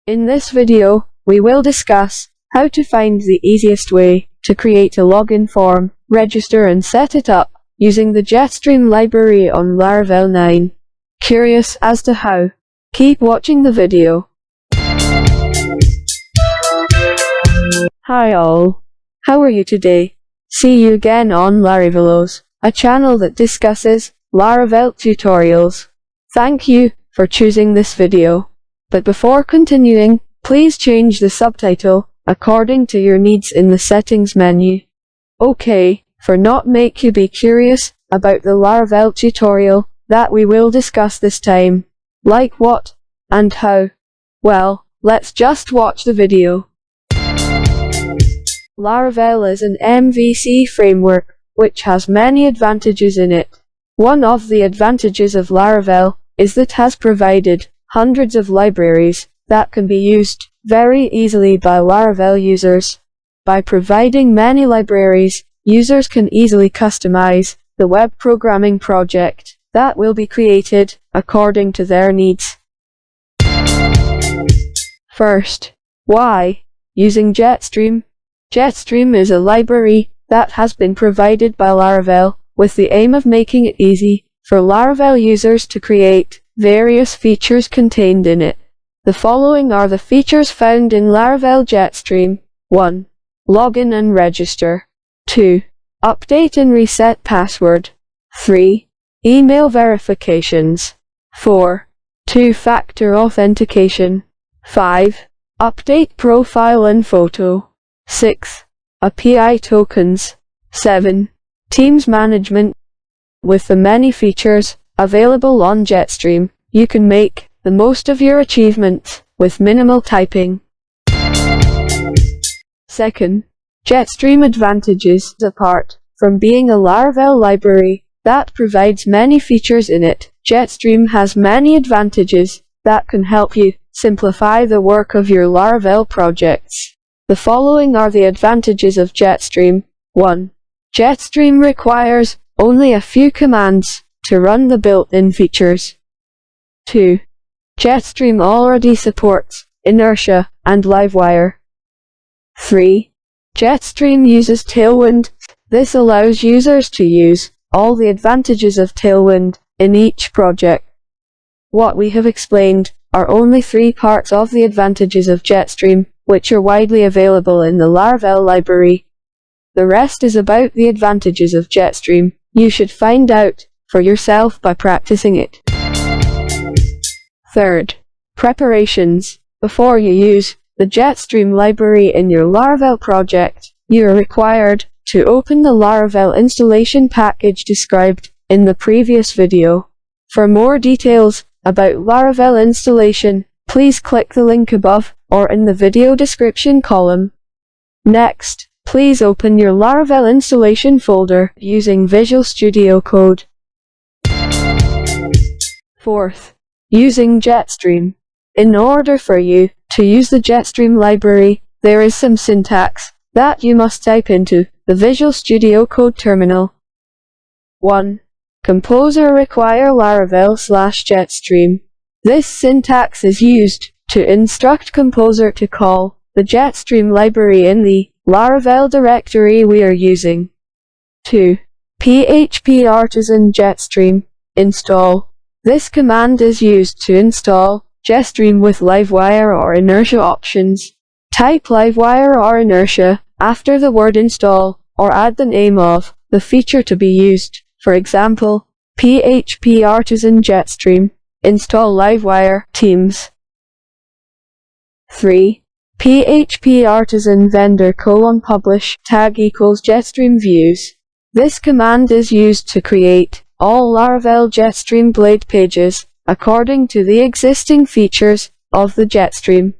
In this video, we will discuss how to find the easiest way to create a login form, register and set it up using the Jetstream library on Laravel 9. Curious as to how? Keep watching the video. Hi all. How are you today? See you again on Laravelos, a channel that discusses Laravel tutorials. Thank you for choosing this video. But before continuing, please change the subtitle according to your needs in the settings menu. Okay, for not make you be curious about the Laravel tutorial that we will discuss this time. Like what and how? Well, let's just watch the video. Laravel is an MVC framework, which has many advantages in it. One of the advantages of Laravel is that it has provided hundreds of libraries that can be used very easily by Laravel users. By providing many libraries, users can easily customize the web programming project that will be created according to their needs. First, why using Jetstream? Jetstream is a library that has been provided by Laravel with the aim of making it easy for Laravel users to create various features contained in it. The following are the features found in Laravel Jetstream. 1. Login and register. 2. Update and reset password. 3. Email verifications. 4. Two-factor authentication. 5. Update profile and photo. 6. API tokens. 7. Teams management. With the many features available on Jetstream, you can make the most of your achievements with minimal typing. Second, Jetstream advantages. Apart from being a Laravel library that provides many features in it, Jetstream has many advantages that can help you simplify the work of your Laravel projects. The following are the advantages of Jetstream. 1. Jetstream requires only a few commands to run the built-in features. 2. Jetstream already supports Inertia and Livewire. 3. Jetstream uses Tailwind. This allows users to use all the advantages of Tailwind in each project. What we have explained are only 3 parts of the advantages of Jetstream, which are widely available in the Laravel library. The rest is about the advantages of Jetstream. You should find out for yourself by practicing it. Third, preparations. Before you use the Jetstream library in your Laravel project, you are required to open the Laravel installation package described in the previous video. For more details about Laravel installation, please click the link above or in the video description column. Next, please open your Laravel installation folder using Visual Studio Code. Fourth, using Jetstream. In order for you to use the Jetstream library, there is some syntax that you must type into the Visual Studio Code terminal. 1. Composer require Laravel/Jetstream. This syntax is used to instruct Composer to call the Jetstream library in the Laravel directory we are using. 2. PHP Artisan Jetstream install. This command is used to install Jetstream with Livewire or Inertia options. Type Livewire or Inertia after the word install, or add the name of the feature to be used. For example, PHP Artisan Jetstream install Livewire Teams. 3. PHP Artisan vendor :publish tag equals Jetstream views. This command is used to create all Laravel Jetstream blade pages according to the existing features of the Jetstream.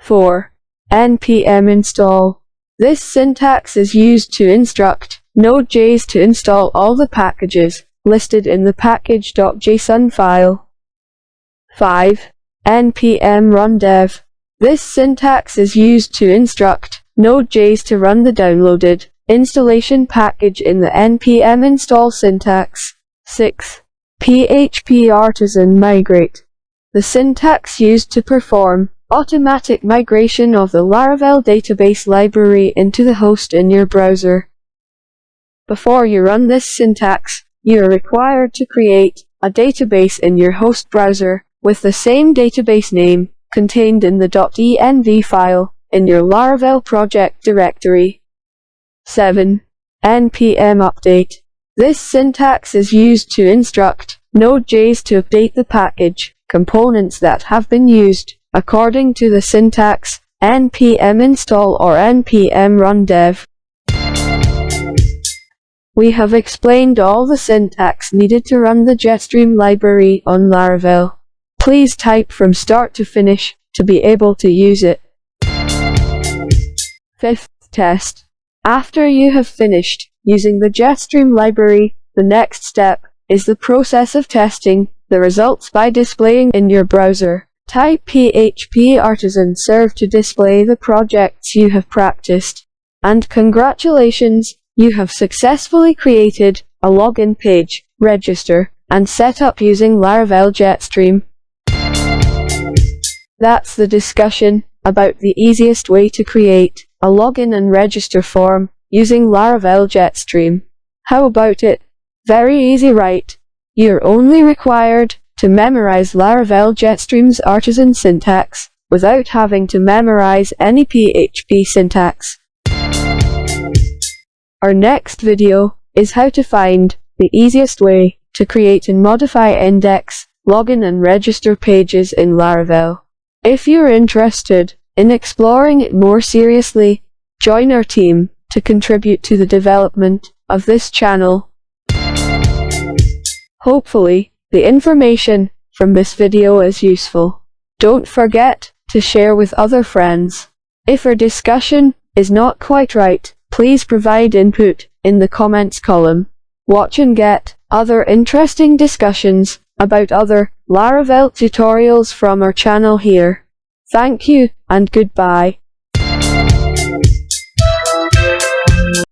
4. npm install. This syntax is used to instruct Node.js to install all the packages listed in the package.json file. 5. npm run dev. This syntax is used to instruct Node.js to run the downloaded installation package in the npm install syntax. 6. PHP Artisan migrate. The syntax used to perform automatic migration of the Laravel database library into the host in your browser. Before you run this syntax, you are required to create a database in your host browser with the same database name contained in the .env file in your Laravel project directory. 7. npm update. This syntax is used to instruct Node.js to update the package components that have been used according to the syntax npm install or npm run dev. We have explained all the syntax needed to run the Jetstream library on Laravel. Please type from start to finish to be able to use it. 5th test. After you have finished using the Jetstream library, the next step is the process of testing the results by displaying in your browser. Type PHP artisan serve to display the projects you have practiced. And congratulations, you have successfully created a login page, register, and set up using Laravel Jetstream. That's the discussion about the easiest way to create a login and register form using Laravel Jetstream. How about it? Very easy, right? You're only required to memorize Laravel Jetstream's artisan syntax without having to memorize any PHP syntax. Our next video is how to find the easiest way to create and modify index, login and register pages in Laravel. If you're interested in exploring it more seriously, join our team to contribute to the development of this channel. Hopefully, the information from this video is useful. Don't forget to share with other friends. If our discussion is not quite right, please provide input in the comments column. Watch and get other interesting discussions about other Laravel tutorials from our channel here. Thank you and goodbye.